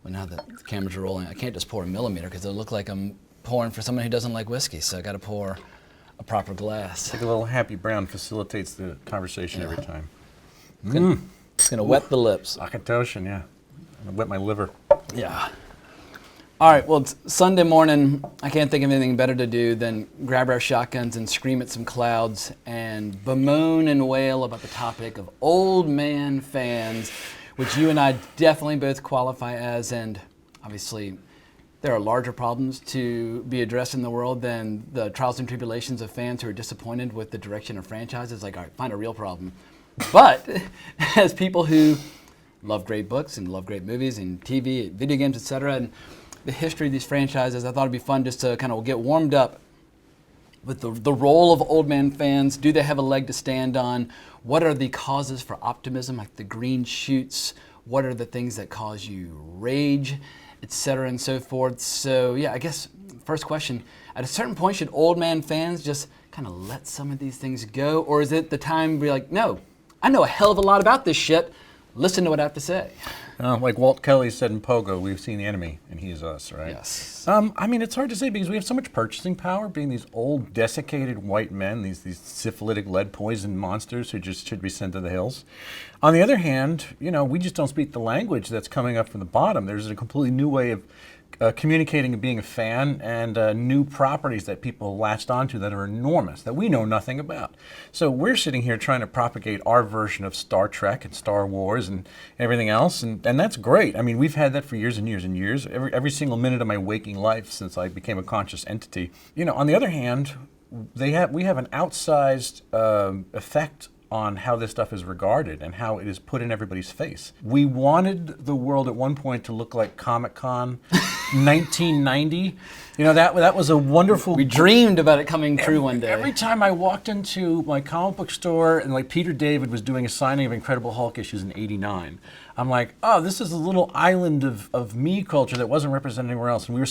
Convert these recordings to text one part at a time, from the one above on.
Well, now that the cameras are rolling, I can't just pour a millimeter because it'll look like I'm pouring for someone who doesn't like whiskey. So I got to pour a proper glass. Like a little happy brown facilitates the conversation every time. It's gonna wet the lips. Akatoshin, yeah. I'm gonna wet my liver. Yeah. All right, well, it's Sunday morning. I can't think of anything better to do than grab our shotguns and scream at some clouds and bemoan and wail about the topic of old man fans, which you and I definitely both qualify as. And obviously, there are larger problems to be addressed in the world than the trials and tribulations of fans who are disappointed with the direction of franchises. Like, all right, find a real problem. But as people who love great books and love great movies and TV, video games, etc., and the history of these franchises, I thought it'd be fun just to kind of get warmed up with the role of old man fans. Do they have a leg to stand on? What are the causes for optimism, like the green shoots? What are the things that cause you rage, etc., and so forth? So yeah, I guess first question, at a certain point, should old man fans just kind of let some of these things go? Or is it the time to be like, no, I know a hell of a lot about this shit. Listen to what I have to say. Like Walt Kelly said in Pogo, we've seen the enemy, and he is us, right? Yes. I mean, it's hard to say because we have so much purchasing power, being these old, desiccated white men, these syphilitic, lead-poisoned monsters who just should be sent to the hills. On the other hand, we just don't speak the language that's coming up from the bottom. There's a completely new way of communicating and being a fan, and new properties that people latched onto that are enormous, that we know nothing about. So we're sitting here trying to propagate our version of Star Trek and Star Wars and everything else, and that's great. I mean, we've had that for years and years and years, every single minute of my waking life since I became a conscious entity. On the other hand, we have an outsized effect on how this stuff is regarded and how it is put in everybody's face. We wanted the world at one point to look like Comic-Con 1990. That was a wonderful... We dreamed about it coming true one day. Every time I walked into my comic book store and like Peter David was doing a signing of Incredible Hulk issues in '89, I'm like, oh, this is a little island of me culture that wasn't represented anywhere else. And we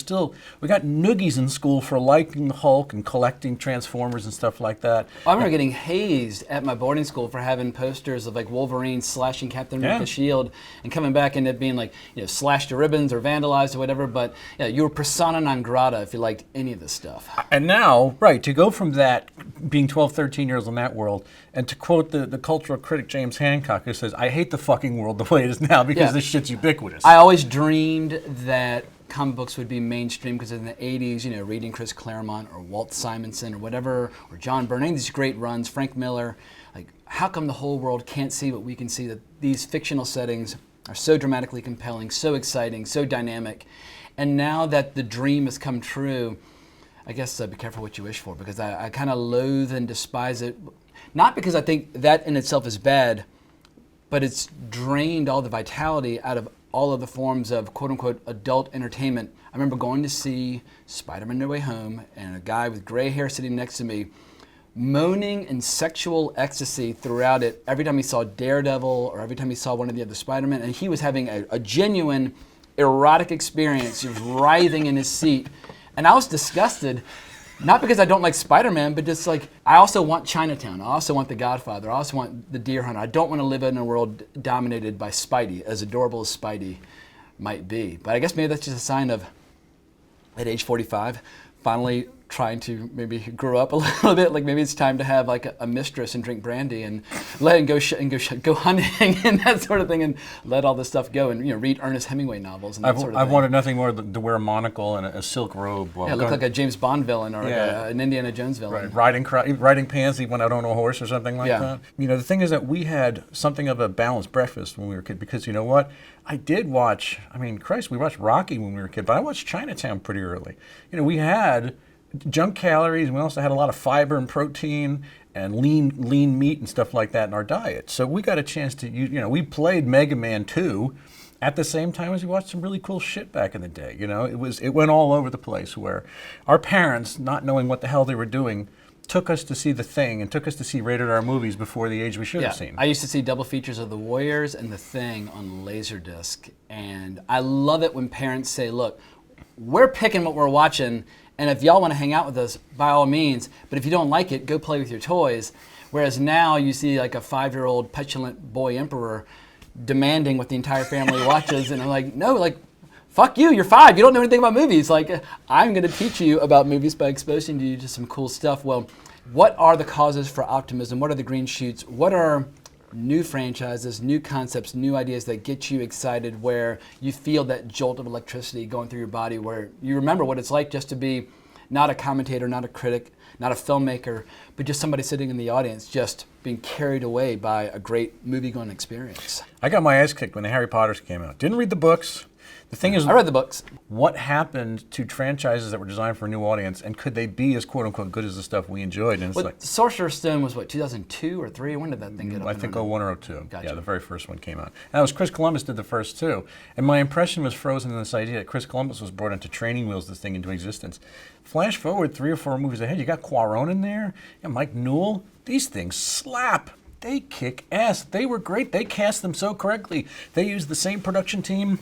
got noogies in school for liking the Hulk and collecting Transformers and stuff like that. I remember getting hazed at my boarding school for having posters of like Wolverine slashing Captain America's shield and coming back and it being like, slashed to ribbons or vandalized or whatever. But you were persona non grata if you liked any of this stuff. And now, right, to go from that, being 12, 13 years in that world, and to quote the cultural critic James Hancock, who says, I hate the fucking world the way it is now because this shit's ubiquitous. I always dreamed that comic books would be mainstream because in the 80s, reading Chris Claremont or Walt Simonson or whatever, or John Byrne, any of these great runs, Frank Miller, like how come the whole world can't see what we can see, that these fictional settings are so dramatically compelling, so exciting, so dynamic. And now that the dream has come true, I guess be careful what you wish for, because I kind of loathe and despise it. Not because I think that in itself is bad, but it's drained all the vitality out of all of the forms of quote-unquote adult entertainment. I remember going to see Spider-Man No Way Home, and a guy with gray hair sitting next to me moaning in sexual ecstasy throughout it every time he saw Daredevil or every time he saw one of the other Spider-Man, and he was having a genuine erotic experience. He was writhing in his seat, and I was disgusted. Not because I don't like Spider-Man, but just like, I also want Chinatown. I also want The Godfather. I also want The Deer Hunter. I don't want to live in a world dominated by Spidey, as adorable as Spidey might be. But I guess maybe that's just a sign of, at age 45, finally trying to maybe grow up a little bit. Like maybe it's time to have like a mistress and drink brandy and let him go hunting and that sort of thing, and let all this stuff go and read Ernest Hemingway novels and that sort of thing. I've wanted nothing more than to wear a monocle and a silk robe. Look like a James Bond villain or an Indiana Jones villain. Right. Riding pansy when I don't know a horse or something like that. The thing is that we had something of a balanced breakfast when we were kids, because you know what? I did watch, we watched Rocky when we were a kid, but I watched Chinatown pretty early. We had junk calories, and we also had a lot of fiber and protein and lean meat and stuff like that in our diet. So we got a chance to we played Mega Man 2 at the same time as we watched some really cool shit back in the day. It went all over the place, where our parents, not knowing what the hell they were doing, took us to see The Thing and took us to see rated R movies before the age we should have seen. I used to see double features of The Warriors and The Thing on Laserdisc, and I love it when parents say, look, we're picking what we're watching, and if y'all want to hang out with us, by all means, but if you don't like it, go play with your toys. Whereas now you see like a 5-year-old petulant boy emperor demanding what the entire family watches, and I'm like, no, like, fuck you, you're 5, you don't know anything about movies. Like, I'm going to teach you about movies by exposing you to some cool stuff. Well, what are the causes for optimism? What are the green shoots? What are new franchises, new concepts, new ideas that get you excited, where you feel that jolt of electricity going through your body, where you remember what it's like just to be not a commentator, not a critic, not a filmmaker, but just somebody sitting in the audience just being carried away by a great movie-going experience? I got my ass kicked when the Harry Potters came out. Didn't read the books. The thing is, I read the books. What happened to franchises that were designed for a new audience, and could they be as quote-unquote good as the stuff we enjoyed? And it's like, Sorcerer's Stone was what, 2002 or 3? When did that thing get up? I think 01 or 02. Gotcha. Yeah, the very first one came out. And that was Chris Columbus did the first two. And my impression was frozen in this idea that Chris Columbus was brought into training wheels this thing into existence. Flash forward 3 or 4 movies ahead, you got Cuarón in there, and Mike Newell. These things slap. They kick ass. They were great. They cast them so correctly. They used the same production team,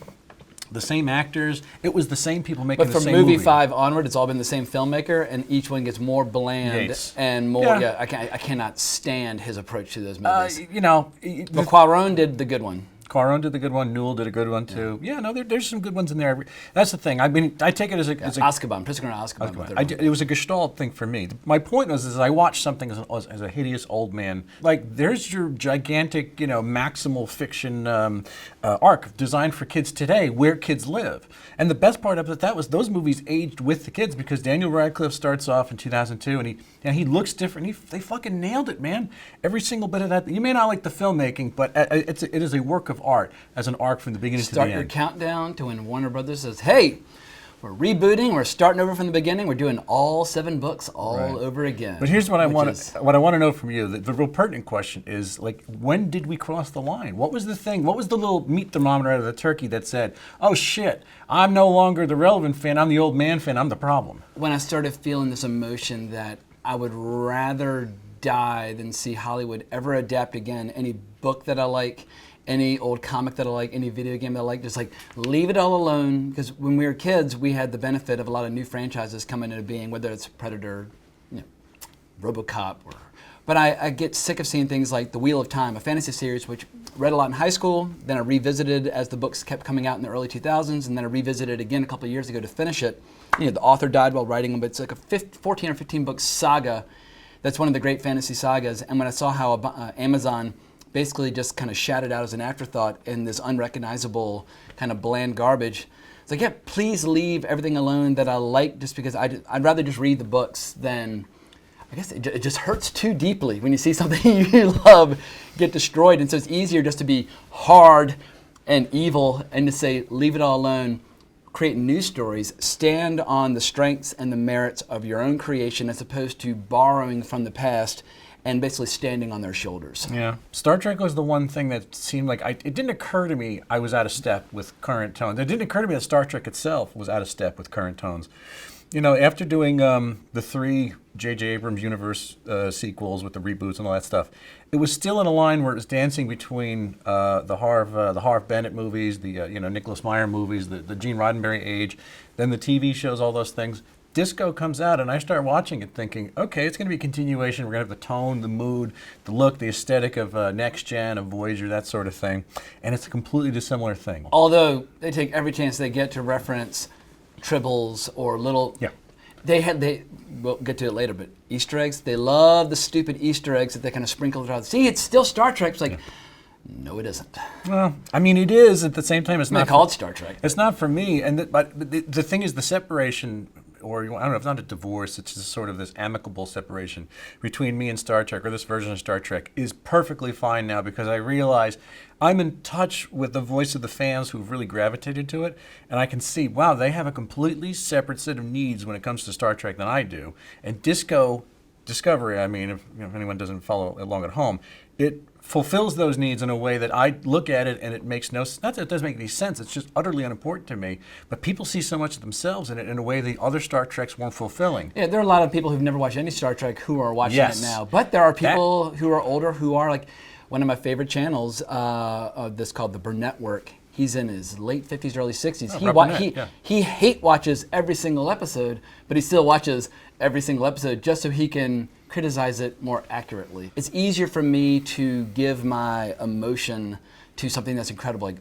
the same actors. It was the same people making But the from same movie. movie 5 onward, it's all been the same filmmaker, and each one gets more bland Yates. and more. Yeah. I cannot stand his approach to those movies. You know, But Cuarón did the good one. Cuarón did the good one. Newell did a good one too. Yeah, no, there's some good ones in there. That's the thing. I mean, I take it as a Azkaban, Prisoner of Azkaban. was their one. it was a gestalt thing for me. My point was, is I watched something as a hideous old man. Like, there's your gigantic, you know, maximal fiction arc designed for kids today, where kids live. And the best part of it, that was those movies aged with the kids, because Daniel Radcliffe starts off in 2002, and he looks different. They fucking nailed it, man. Every single bit of that. You may not like the filmmaking, but it is a work of art as an arc from the beginning to the Start end. your countdown to when Warner Brothers says, "Hey, we're rebooting. We're starting over from the beginning. We're doing all 7 books all over again." But here's what I want is- to know from you. The real pertinent question is, like, when did we cross the line? What was the thing? What was the little meat thermometer out of the turkey that said, "Oh shit, I'm no longer the relevant fan. I'm the old man fan. I'm the problem"? When I started feeling this emotion that I would rather die than see Hollywood ever adapt again any book that I like, any old comic that I like, any video game that I like, just like leave it all alone. Because when we were kids, we had the benefit of a lot of new franchises coming into being, whether it's Predator, you know, RoboCop, but I get sick of seeing things like The Wheel of Time, a fantasy series which read a lot in high school, then I revisited as the books kept coming out in the early 2000s, and then I revisited again a couple of years ago to finish it. You know, the author died while writing them, but it's like a 14 or 15 book saga. That's one of the great fantasy sagas. And when I saw how Amazon basically just kind of shouted out as an afterthought in this unrecognizable kind of bland garbage, it's like, yeah, please leave everything alone that I like, just because I'd rather just read the books than, I guess it just hurts too deeply when you see something you love get destroyed. And so it's easier just to be hard and evil and to say, leave it all alone, create new stories, stand on the strengths and the merits of your own creation, as opposed to borrowing from the past and basically standing on their shoulders. Yeah. Star Trek was the one thing that seemed like, it didn't occur to me I was out of step with current tones. It didn't occur to me that Star Trek itself was out of step with current tones. You know, after doing the 3 J.J. Abrams universe sequels with the reboots and all that stuff, it was still in a line where it was dancing between the Harv Bennett movies, the Nicholas Meyer movies, the Gene Roddenberry age, then the TV shows, all those things. Disco comes out, and I start watching it thinking, okay, it's going to be a continuation. We're going to have the tone, the mood, the look, the aesthetic of Next Gen, of Voyager, that sort of thing. And it's a completely dissimilar thing. Although they take every chance they get to reference tribbles or little. Yeah. We'll get to it later, but Easter eggs, they love the stupid Easter eggs that they kind of sprinkle throughout. See, it's still Star Trek. It's like, no, it isn't. Well, I mean, it is. At the same time, it's They not. call it Star Trek. It's not for me. And but the thing is, the separation, or I don't know, it's not a divorce, it's just sort of this amicable separation between me and Star Trek, or this version of Star Trek, is perfectly fine now, because I realize I'm in touch with the voice of the fans who've really gravitated to it, and I can see, wow, they have a completely separate set of needs when it comes to Star Trek than I do. And Discovery, I mean, if anyone doesn't follow along at home, it fulfills those needs in a way that I look at it and it makes no sense. Not that it doesn't make any sense, it's just utterly unimportant to me. But people see so much of themselves in it in a way the other Star Treks weren't fulfilling. Yeah, there are a lot of people who've never watched any Star Trek who are watching Yes. it now. But there are people who are older who are, like, one of my favorite channels, this called the Burnett Work. He's in his late 50s, early 60s. He hate watches every single episode, but he still watches every single episode just so he can criticize it more accurately. It's easier for me to give my emotion to something that's incredible like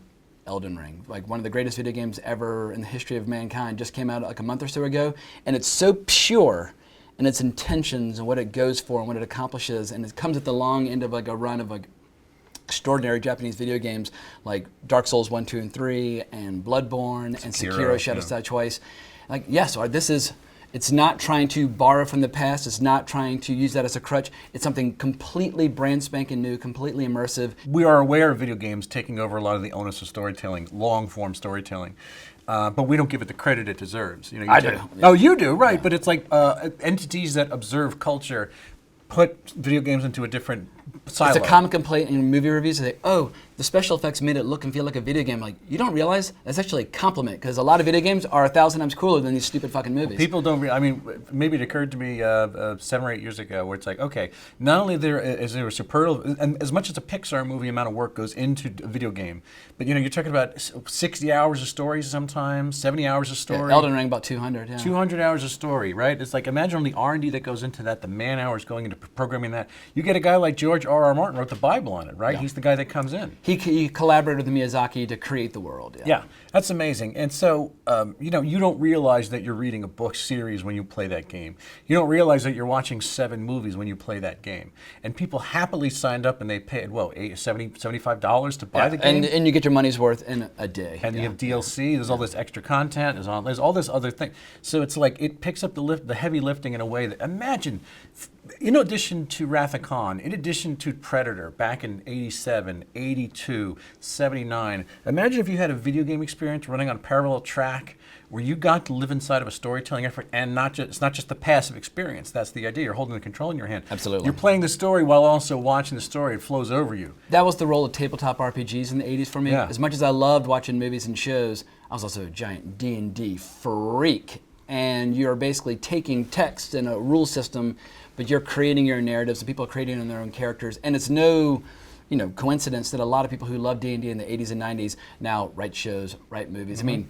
Elden Ring, like one of the greatest video games ever in the history of mankind, just came out like a month or so ago, and it's so pure in its intentions and what it goes for and what it accomplishes, and it comes at the long end of like a run of like extraordinary Japanese video games like Dark Souls 1, 2, and 3, and Bloodborne, and Sekiro Shadows Die Twice. Like, yes, this is, it's not trying to borrow from the past, it's not trying to use that as a crutch, it's something completely brand spanking new, completely immersive. We are aware of video games taking over a lot of the onus of storytelling, long-form storytelling. But we don't give it the credit it deserves. You know, I do. Yeah. Oh, you do, right. Yeah. But it's like entities that observe culture put video games into a different silo. It's a common complaint in movie reviews. They say, oh, the special effects made it look and feel like a video game. Like, you don't realize that's actually a compliment, because a lot of video games are 1,000 times cooler than these stupid fucking movies. People don't I mean, maybe it occurred to me 7 or 8 years ago where it's like, okay, not only is there a superlative, and as much as a Pixar movie amount of work goes into a video game, but you know, you're talking about 60 hours of story sometimes, 70 hours of story. Yeah, Elden Ring about 200, yeah. 200 hours of story, right? It's like, imagine the R&D that goes into that, the man hours going into programming that. You get a guy like George R.R. Martin wrote the Bible on it, right? Yeah. He's the guy that comes in. He collaborated with Miyazaki to create the world. Yeah, that's amazing. And so, you know, you don't realize that you're reading a book series when you play that game. You don't realize that you're watching 7 movies when you play that game. And people happily signed up and they paid, well, $75 to buy the game. And you get your money's worth in a day. And you have DLC, there's all this extra content, there's all this other thing. So it's like, it picks up the heavy lifting in a way that, imagine, in addition to Wrath of Khan, in addition to Predator back in 87, 82, 79, imagine if you had a video game experience running on a parallel track where you got to live inside of a storytelling effort, and it's not just the passive experience. That's the idea. You're holding the control in your hand. Absolutely. You're playing the story while also watching the story. It flows over you. That was the role of tabletop RPGs in the 80s for me. Yeah. As much as I loved watching movies and shows, I was also a giant D&D freak. And you're basically taking text and a rule system, but you're creating your narratives, and people are creating their own characters. And it's no coincidence that a lot of people who loved D&D in the 80s and 90s now write shows, write movies. Mm-hmm. I mean,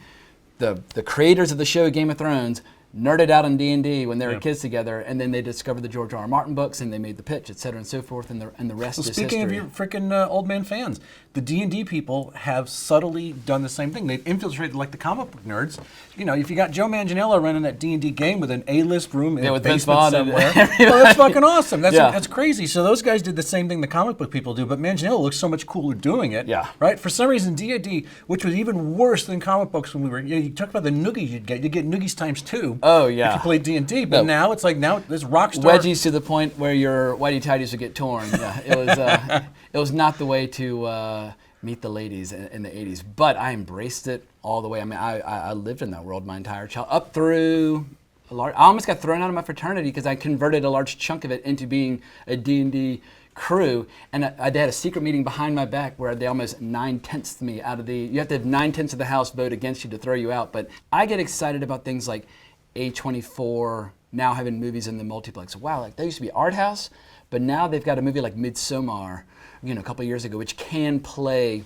the creators of the show Game of Thrones nerded out on D&D when they were kids together, and then they discovered the George R.R. Martin books, and they made the pitch, et cetera, and so forth, and the rest is history. Speaking of your freaking old man fans, the D&D people have subtly done the same thing. They've infiltrated like the comic book nerds. You know, if you got Joe Manganiello running that D&D game with an A-list room in a basement somewhere, well, that's fucking awesome. That's crazy. So those guys did the same thing the comic book people do, but Manganiello looks so much cooler doing it. Yeah. Right? For some reason, D&D, which was even worse than comic books when we were, you talk about the noogies you'd get noogies times 2. Oh, yeah. If you played D&D, but now it's like, now there's rock star. Wedgies to the point where your whitey tighties would get torn. Yeah, it was not the way to meet the ladies in the 80s, but I embraced it all the way. I mean, I lived in that world my entire childhood, up through I almost got thrown out of my fraternity because I converted a large chunk of it into being a D&D crew, and I had a secret meeting behind my back where they almost 9/10th'd me out of you have to have 9/10ths of the house vote against you to throw you out. But I get excited about things like A24 now having movies in the multiplex. Wow, like they used to be art house, but now they've got a movie like Midsommar, a couple of years ago, which can play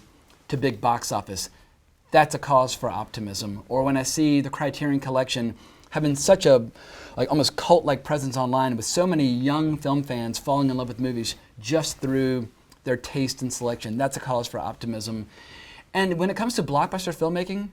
to big box office. That's a cause for optimism. Or when I see the Criterion Collection having such a almost cult-like presence online, with so many young film fans falling in love with movies just through their taste and selection, that's a cause for optimism. And when it comes to blockbuster filmmaking,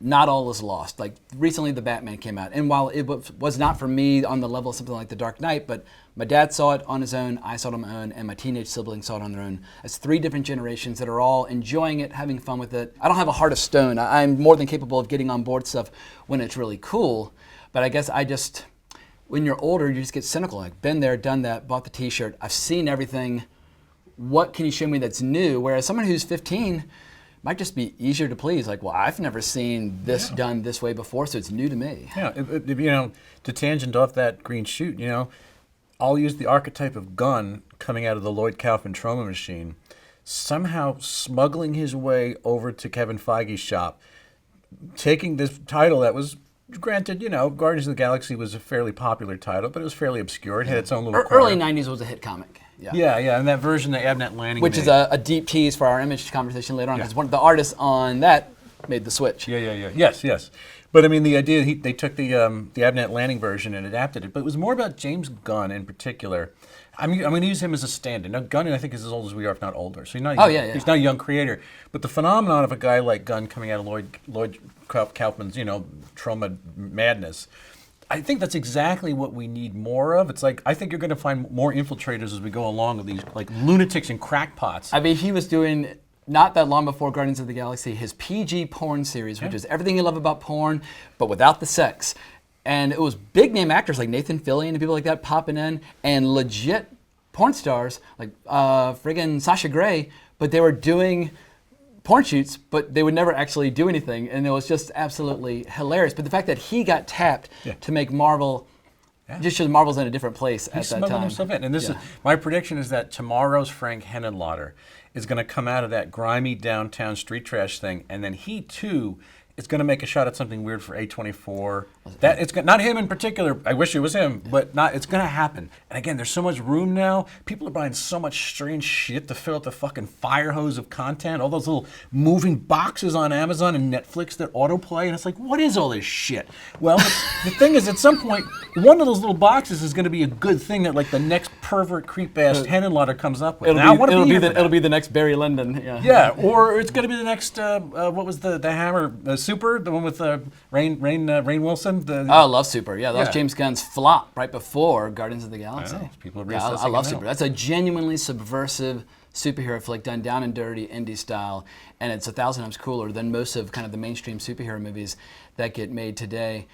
not all is lost. Like recently, The Batman came out, and while it was not for me on the level of something like The Dark Knight, but my dad saw it on his own, I saw it on my own, and my teenage siblings saw it on their own. It's 3 different generations that are all enjoying it, having fun with it. I don't have a heart of stone. I'm more than capable of getting on board stuff when it's really cool, but I guess when you're older, you just get cynical. Like, been there, done that, bought the T-shirt, I've seen everything. What can you show me that's new? Whereas someone who's 15 might just be easier to please. Like, well, I've never seen this done this way before, so it's new to me. Yeah, to tangent off that green shoot, I'll use the archetype of Gunn coming out of the Lloyd Kaufman trauma machine, somehow smuggling his way over to Kevin Feige's shop, taking this title that was, granted, Guardians of the Galaxy was a fairly popular title, but it was fairly obscure. It had its own little corner. Early 90s was a hit comic. Yeah, and that version that Abnett Lanning Which made. is a deep tease for our image conversation later on, because one of the artists on that made the switch. Yeah. Yes. But I mean, the idea, they took the Abnett Lanning version and adapted it, but it was more about James Gunn in particular. I'm going to use him as a stand-in. Now, Gunn, I think, is as old as we are, if not older. So he's not. Oh, yeah. He's not a young creator. But the phenomenon of a guy like Gunn coming out of Lloyd Kaufman's, trauma madness, I think that's exactly what we need more of. It's like, I think you're going to find more infiltrators as we go along with these like lunatics and crackpots. I mean, he was doing, not that long before Guardians of the Galaxy, his PG porn series, which is everything you love about porn, but without the sex. And it was big name actors like Nathan Fillion and people like that popping in, and legit porn stars like friggin' Sasha Grey, but they were doing porn shoots, but they would never actually do anything, and it was just absolutely hilarious. But the fact that he got tapped to make Marvel just shows Marvel's in a different place at that time. Himself in. And this is my prediction is that tomorrow's Frank Henenlotter is going to come out of that grimy downtown street trash thing, and then he too is going to make a shot at something weird for A24. That it's not him in particular. I wish it was him, but not. It's going to happen. And again, there's so much room now. People are buying so much strange shit to fill up the fucking fire hose of content. All those little moving boxes on Amazon and Netflix that autoplay, and it's like, what is all this shit? Well, the thing is, at some point, one of those little boxes is going to be a good thing that like the next pervert creep ass Henenlotter comes up with. It'll be the next Barry Lyndon. Yeah, or it's going to be the next. What was the Hammer Super? The one with Rainn Wilson. Love Super. Yeah, that was James Gunn's flop right before Guardians of the Galaxy. People are I love Super. That's a genuinely subversive superhero flick done down and dirty indie style, and it's 1,000 times cooler than most of kind of the mainstream superhero movies that get made today.